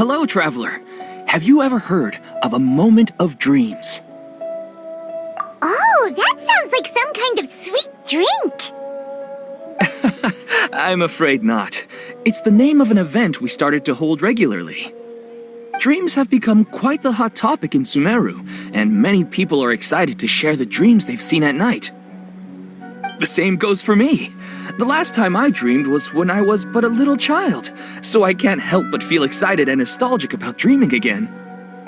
Hello, traveler. Have you ever heard of a moment of dreams? Oh, that sounds like some kind of sweet drink. I'm afraid not. It's the name of an event we started to hold regularly. Dreams have become quite the hot topic in Sumeru, and many people are excited to share the dreams they've seen at night. The same goes for me. The last time I dreamed was when I was but a little child, so I can't help but feel excited and nostalgic about dreaming again.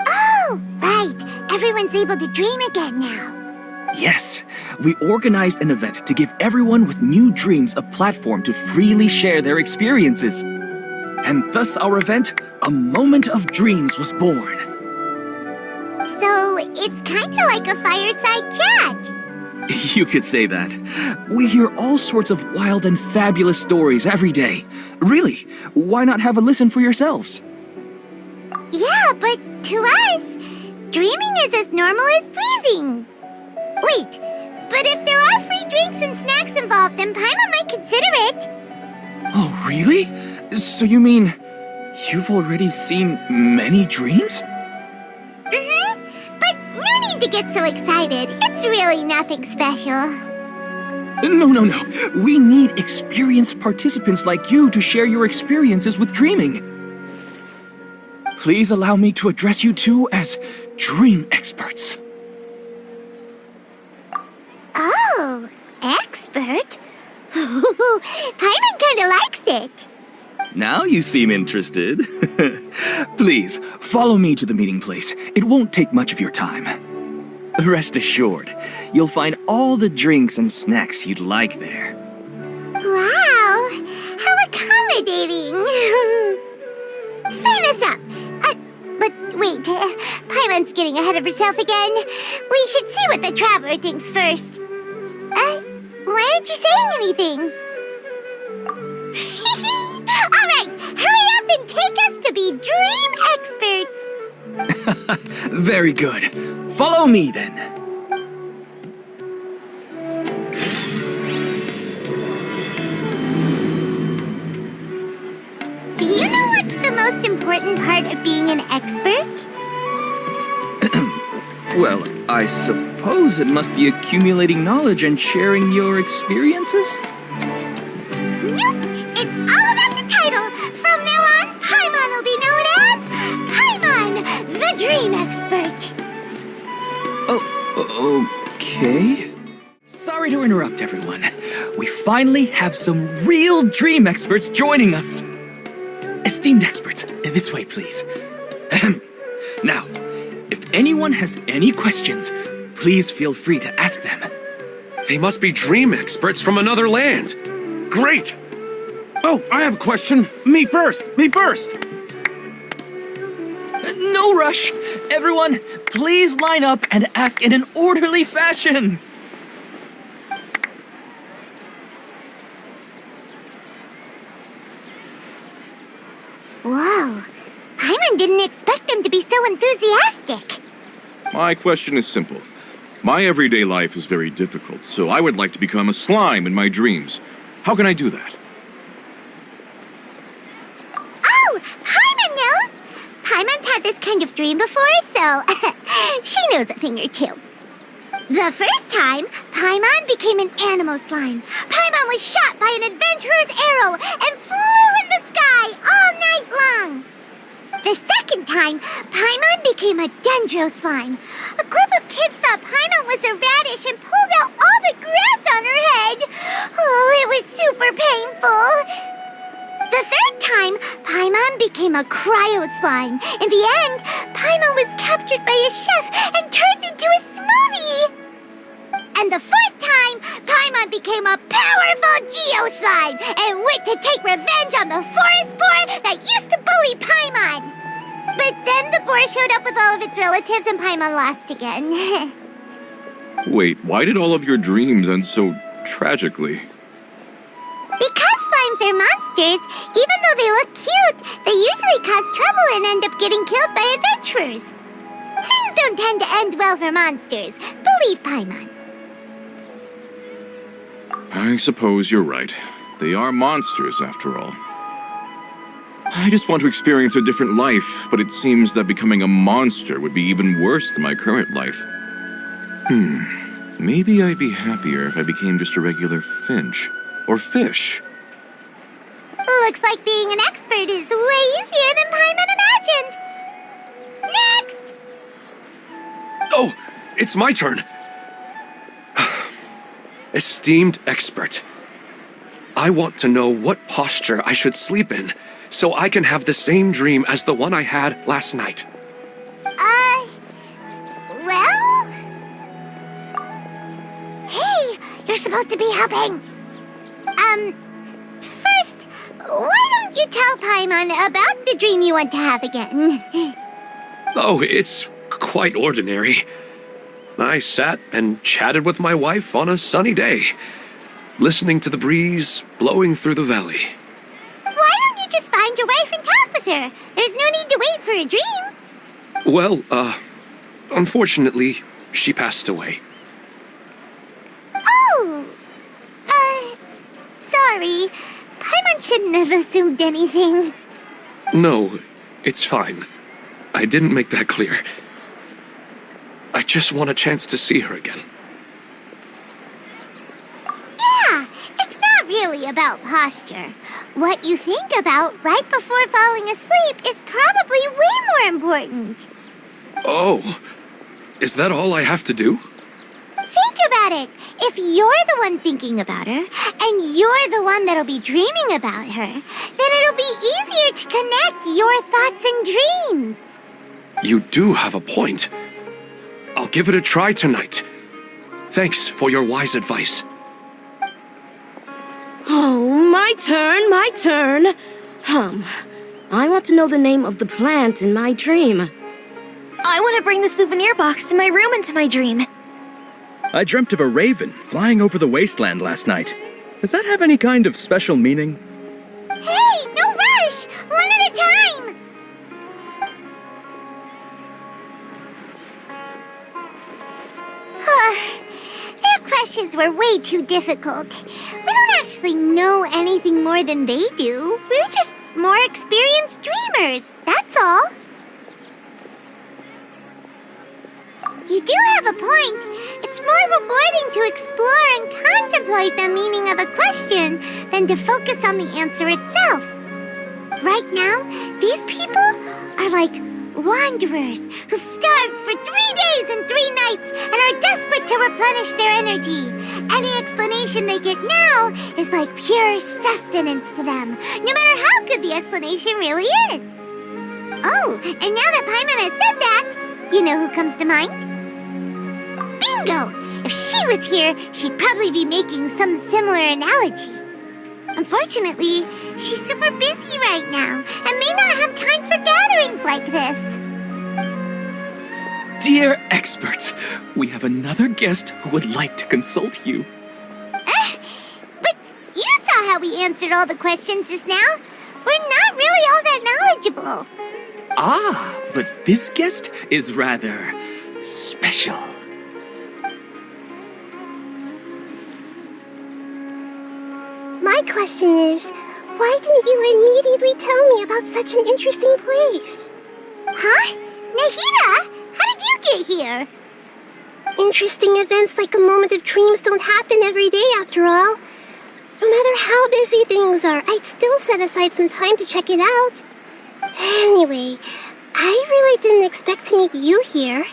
Oh, right. Everyone's able to dream again now. Yes, we organized an event to give everyone with new dreams a platform to freely share their experiences. And thus our event, A Moment of Dreams, was born. So, it's kinda like a fireside chat. You could say that. We hear all sorts of wild and fabulous stories every day. Really, why not have a listen for yourselves? Yeah, but to us, dreaming is as normal as breathing. Wait, but if there are free drinks and snacks involved, then Paimon might consider it. Oh, really? So you mean you've already seen many dreams? But no need to get so excited. It's really nothing special. No. We need experienced participants like you to share your experiences with dreaming. Please allow me to address you two as dream experts. Oh, expert? Paimon kinda likes it. Now you seem interested. Please, follow me to the meeting place. It won't take much of your time. Rest assured, you'll find all the drinks and snacks you'd like there. Wow, how accommodating. Sign us up. But wait, Paimon's getting ahead of herself again. We should see what the traveler thinks first. Why aren't you saying anything? All right, hurry up and take us to be dream experts. Very good. Follow me, then. Do you know what's the most important part of being an expert? Well, I suppose it must be accumulating knowledge and sharing your experiences? Nope, it's all about the title. From now on, Paimon will be known as Paimon, the Dream Expert. Okay. Sorry to interrupt, everyone. We finally have some real dream experts joining us. Esteemed experts, this way, please. Now, if anyone has any questions, please feel free to ask them. They must be dream experts from another land. Great! Oh, I have a question. Me first! No rush. Everyone, please line up and ask in an orderly fashion. Whoa, Paimon didn't expect them to be so enthusiastic. My question is simple. My everyday life is very difficult, so I would like to become a slime in my dreams. How can I do that? Oh, Paimon knows! Paimon's had this kind of dream before, so she knows a thing or two. The first time, Paimon became an animal slime. Paimon was shot by an adventurer's arrow and flew in the sky all night long. The second time, Paimon became a dendro slime. A group of kids thought Paimon was a radish and pulled out all the grass on her head. Oh, it was super painful. The third time, Paimon became a cryo slime. In the end, Paimon was captured by a chef and turned into a smoothie. And the fourth time, Paimon became a powerful geo slime and went to take revenge on the forest boar that used to bully Paimon. But then the boar showed up with all of its relatives and Paimon lost again. Wait, why did all of your dreams end so tragically? Because slimes are monsters, even though they look cute, they usually cause trouble and end up getting killed by adventurers. Things don't tend to end well for monsters. Believe Paimon. I suppose you're right. They are monsters, after all. I just want to experience a different life, but it seems that becoming a monster would be even worse than my current life. Maybe I'd be happier if I became just a regular finch. Or fish. Looks like being an expert is way easier than Paimon imagined. Next! Oh, it's my turn. Esteemed expert, I want to know what posture I should sleep in so I can have the same dream as the one I had last night. Well? Hey, you're supposed to be helping. First, why don't you tell Paimon about the dream you want to have again? Oh, it's quite ordinary. I sat and chatted with my wife on a sunny day, listening to the breeze blowing through the valley. Why don't you just find your wife and talk with her? There's no need to wait for a dream. Well, unfortunately, she passed away. Oh, sorry. Paimon shouldn't have assumed anything. No, it's fine. I didn't make that clear. I just want a chance to see her again. Yeah, it's not really about posture. What you think about right before falling asleep is probably way more important. Oh, is that all I have to do? Think about it. If you're the one thinking about her, and you're the one that'll be dreaming about her, then it'll be easier to connect your thoughts and dreams. You do have a point. I'll give it a try tonight. Thanks for your wise advice. Oh, my turn. I want to know the name of the plant in my dream. I want to bring the souvenir box to my room into my dream. I dreamt of a raven flying over the wasteland last night. Does that have any kind of special meaning? Hey, no rush! One at a time! Their questions were way too difficult. We don't actually know anything more than they do. We're just more experienced dreamers, that's all. You do have a point. It's more rewarding to explore and contemplate the meaning of a question than to focus on the answer itself. Right now, these people are like wanderers who've starved for 3 days and 3 nights and are desperate to replenish their energy. Any explanation they get now is like pure sustenance to them, no matter how good the explanation really is. Oh, and now that Paimon has said that, you know who comes to mind? Bingo! If she was here, she'd probably be making some similar analogy. Unfortunately, she's super busy right now and may not have time for gatherings like this. Dear experts, we have another guest who would like to consult you. But you saw how we answered all the questions just now. We're not really all that knowledgeable. Ah, but this guest is rather special. My question is, why didn't you immediately tell me about such an interesting place? Huh? Nahida, how did you get here? Interesting events like a moment of dreams don't happen every day after all. No matter how busy things are, I'd still set aside some time to check it out. Anyway, I really didn't expect to meet you here.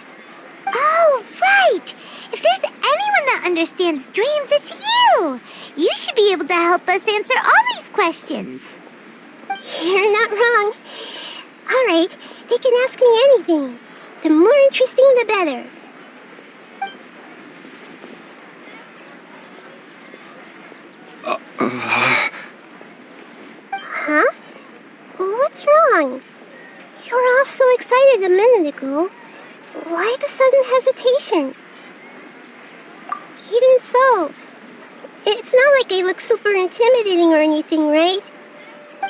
Oh, right! If there's anyone that understands dreams, it's you! You should be able to help us answer all these questions. You're not wrong. All right, they can ask me anything. The more interesting, the better. Huh? What's wrong? You were all so excited a minute ago. Why the sudden hesitation? Even so, it's not like I look super intimidating or anything, right?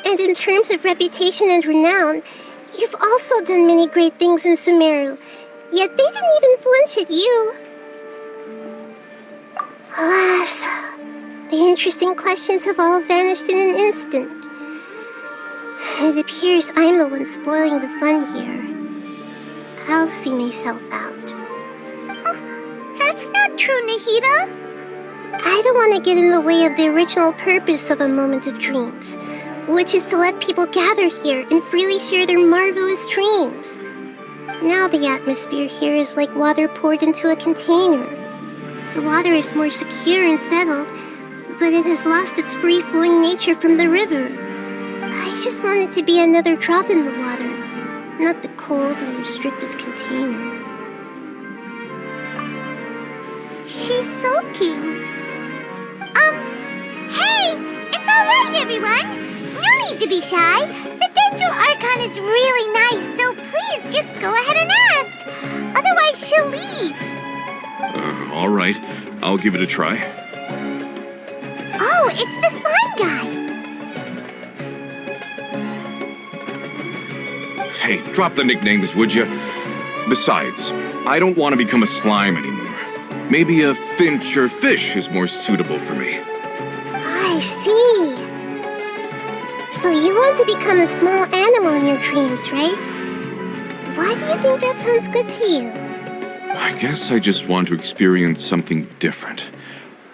And in terms of reputation and renown, you've also done many great things in Sumeru, yet they didn't even flinch at you. Alas, the interesting questions have all vanished in an instant. It appears I'm the one spoiling the fun here. I'll see myself out. Oh, that's not true, Nahida. I don't want to get in the way of the original purpose of a moment of dreams, which is to let people gather here and freely share their marvelous dreams. Now the atmosphere here is like water poured into a container. The water is more secure and settled, but it has lost its free-flowing nature from the river. I just want it to be another drop in the water, not the cold and restrictive container. She's sulking. Hey! It's alright, everyone! No need to be shy. The Dendro Archon is really nice, so please just go ahead and ask. Otherwise, she'll leave. All right. I'll give it a try. Oh, it's the slime guy. Hey, drop the nicknames, would you? Besides, I don't want to become a slime anymore. Maybe a finch or fish is more suitable for me. I see. So you want to become a small animal in your dreams, right? Why do you think that sounds good to you? I guess I just want to experience something different.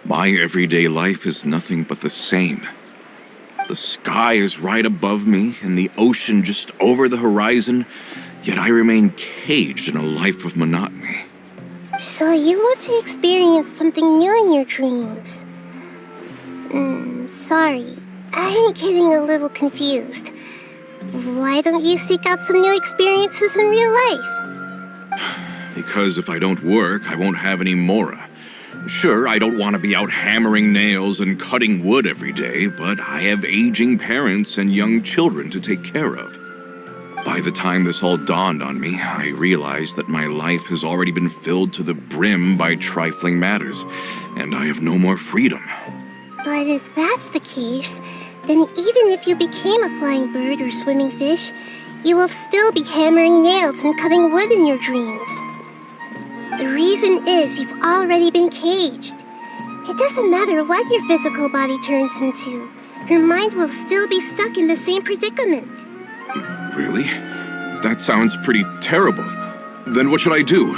My everyday life is nothing but the same. The sky is right above me and the ocean just over the horizon, yet I remain caged in a life of monotony. So you want to experience something new in your dreams? Sorry. I'm getting a little confused. Why don't you seek out some new experiences in real life? Because if I don't work, I won't have any mora. Sure, I don't want to be out hammering nails and cutting wood every day, but I have aging parents and young children to take care of. By the time this all dawned on me, I realized that my life has already been filled to the brim by trifling matters, and I have no more freedom. But if that's the case, then even if you became a flying bird or swimming fish, you will still be hammering nails and cutting wood in your dreams. The reason is you've already been caged. It doesn't matter what your physical body turns into. Your mind will still be stuck in the same predicament. Really? That sounds pretty terrible. Then what should I do?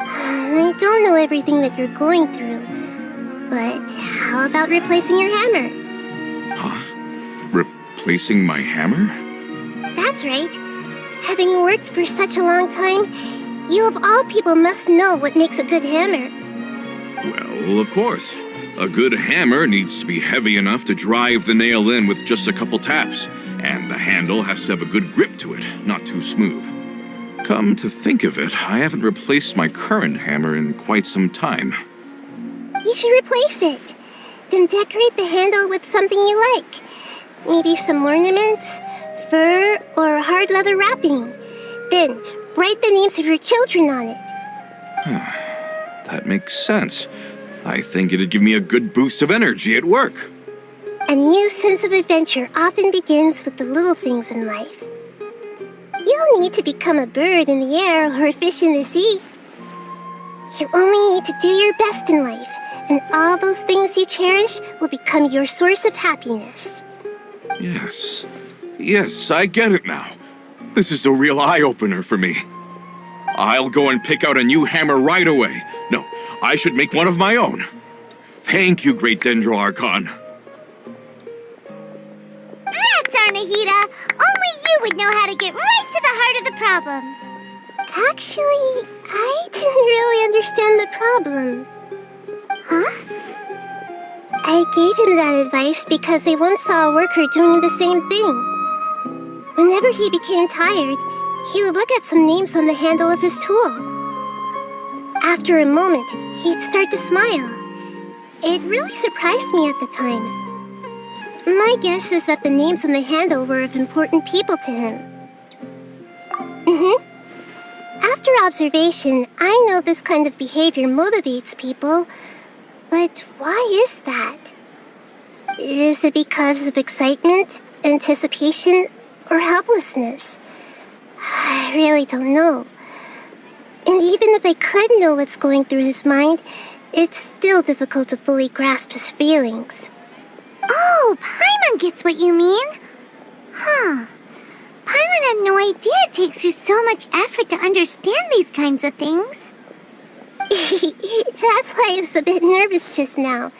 I don't know everything that you're going through, but how about replacing your hammer? Huh? Replacing my hammer? That's right. Having worked for such a long time, you of all people must know what makes a good hammer. Well, of course. A good hammer needs to be heavy enough to drive the nail in with just a couple taps, and the handle has to have a good grip to it, not too smooth. Come to think of it, I haven't replaced my current hammer in quite some time. You should replace it. Then decorate the handle with something you like. Maybe some ornaments, fur, or hard leather wrapping. Then write the names of your children on it. That makes sense. I think it'd give me a good boost of energy at work. A new sense of adventure often begins with the little things in life. You don't need to become a bird in the air or a fish in the sea. You only need to do your best in life, and all those things you cherish will become your source of happiness. Yes, I get it now. This is a real eye-opener for me. I'll go and pick out a new hammer right away. No, I should make one of my own. Thank you, Great Dendro Archon. That's our Nahida. Only you would know how to get right to the heart of the problem. Actually, I didn't really understand the problem. Huh? I gave him that advice because I once saw a worker doing the same thing. Whenever he became tired, he would look at some names on the handle of his tool. After a moment, he'd start to smile. It really surprised me at the time. My guess is that the names on the handle were of important people to him. After observation, I know this kind of behavior motivates people, but why is that? Is it because of excitement, anticipation, or helplessness? I really don't know. And even if I could know what's going through his mind, it's still difficult to fully grasp his feelings. Oh, Paimon gets what you mean. Huh. Paimon had no idea it takes you so much effort to understand these kinds of things. That's why I was a bit nervous just now.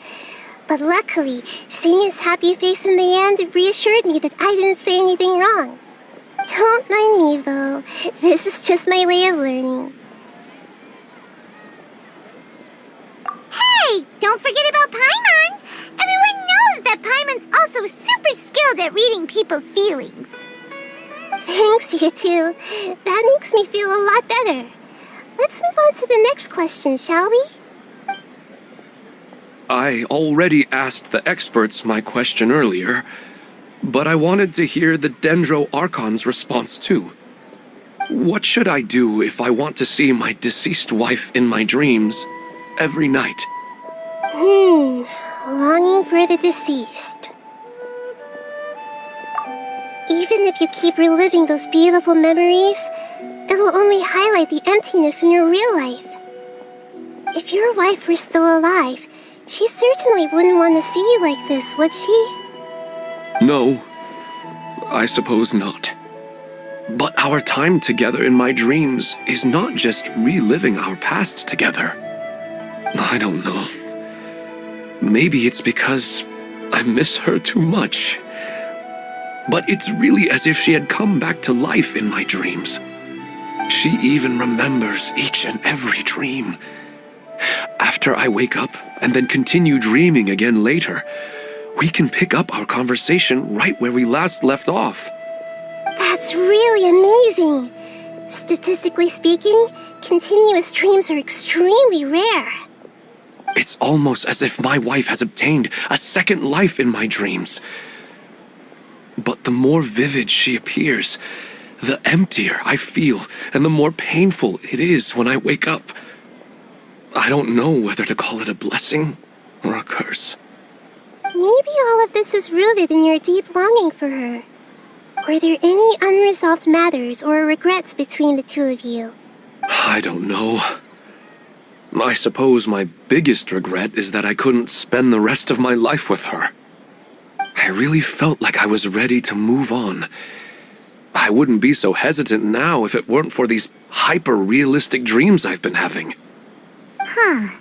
But luckily, seeing his happy face in the end reassured me that I didn't say anything wrong. Don't mind me, though. This is just my way of learning. Hey, don't forget about Paimon! Everyone knows that Paimon's also super skilled at reading people's feelings. Thanks, you two. That makes me feel a lot better. Let's move on to the next question, shall we? I already asked the experts my question earlier, but I wanted to hear the Dendro Archon's response too. What should I do if I want to see my deceased wife in my dreams every night? Longing for the deceased. Even if you keep reliving those beautiful memories, it'll only highlight the emptiness in your real life. If your wife were still alive, she certainly wouldn't want to see you like this, would she? No, I suppose not. But our time together in my dreams is not just reliving our past together. I don't know. Maybe it's because I miss her too much. But it's really as if she had come back to life in my dreams. She even remembers each and every dream. After I wake up and then continue dreaming again later, we can pick up our conversation right where we last left off. That's really amazing. Statistically speaking, continuous dreams are extremely rare. It's almost as if my wife has obtained a second life in my dreams. But the more vivid she appears, the emptier I feel and the more painful it is when I wake up. I don't know whether to call it a blessing or a curse. Maybe all of this is rooted in your deep longing for her. Were there any unresolved matters or regrets between the two of you? I don't know. I suppose my biggest regret is that I couldn't spend the rest of my life with her. I really felt like I was ready to move on. I wouldn't be so hesitant now if it weren't for these hyper-realistic dreams I've been having. Huh.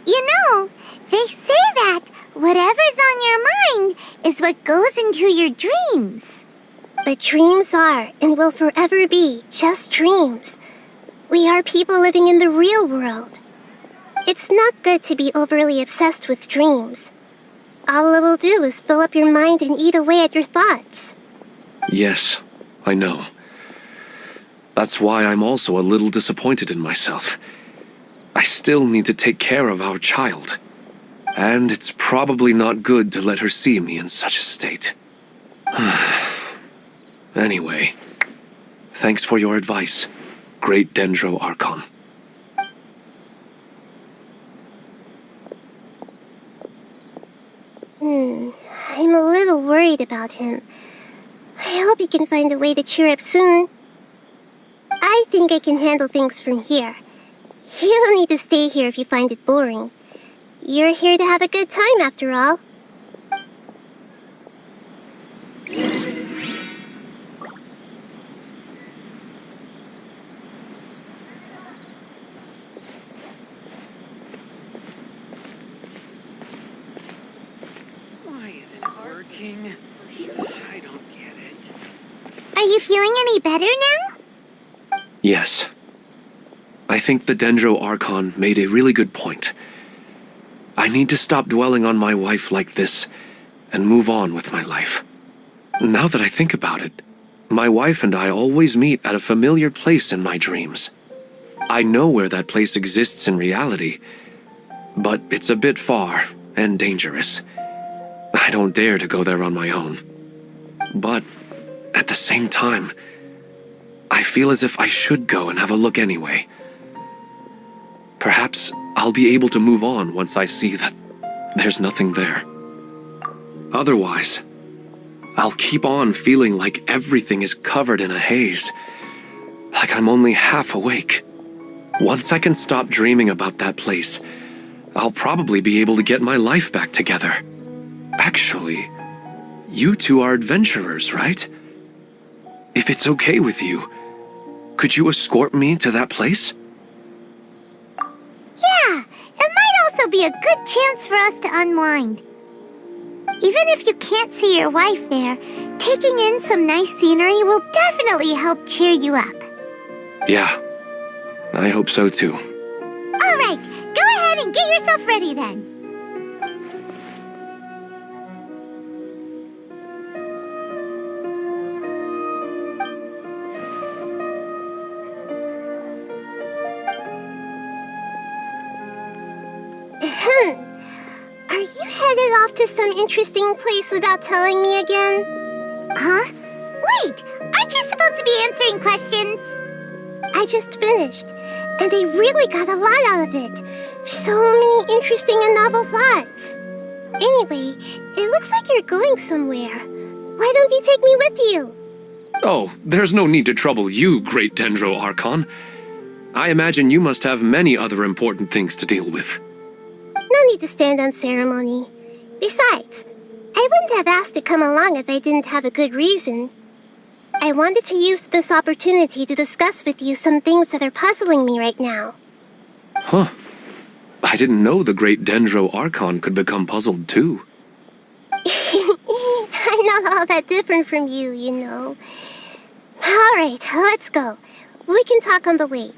You know, they say that whatever's on your mind is what goes into your dreams. But dreams are and will forever be just dreams. We are people living in the real world. It's not good to be overly obsessed with dreams. All it'll do is fill up your mind and eat away at your thoughts. Yes, I know. That's why I'm also a little disappointed in myself. I still need to take care of our child. And it's probably not good to let her see me in such a state. Anyway, thanks for your advice, Great Dendro Archon. I'm a little worried about him. I hope he can find a way to cheer up soon. I think I can handle things from here. You don't need to stay here if you find it boring. You're here to have a good time, after all. Why isn't it working? I don't get it. Are you feeling any better now? Yes. I think the Dendro Archon made a really good point. I need to stop dwelling on my wife like this and move on with my life. Now that I think about it, my wife and I always meet at a familiar place in my dreams. I know where that place exists in reality, but it's a bit far and dangerous. I don't dare to go there on my own. But at the same time, I feel as if I should go and have a look anyway. Perhaps I'll be able to move on once I see that there's nothing there. Otherwise, I'll keep on feeling like everything is covered in a haze, like I'm only half awake. Once I can stop dreaming about that place, I'll probably be able to get my life back together. Actually, You two are adventurers, right? If it's okay with you, could you escort me to that place? Yeah, it might also be a good chance for us to unwind. Even if you can't see your wife there, taking in some nice scenery will definitely help cheer you up. Yeah, I hope so too. All right, go ahead and get yourself ready then. Are you headed off to some interesting place without telling me again? Huh? Wait, aren't you supposed to be answering questions? I just finished, and I really got a lot out of it. So many interesting and novel thoughts. Anyway, it looks like you're going somewhere. Why don't you take me with you? Oh, there's no need to trouble you, Great Dendro Archon. I imagine you must have many other important things to deal with. No need to stand on ceremony. Besides, I wouldn't have asked to come along if I didn't have a good reason. I wanted to use this opportunity to discuss with you some things that are puzzling me right now. Huh. I didn't know the Great Dendro Archon could become puzzled too. I'm not all that different from you, you know. Alright, let's go. We can talk on the way.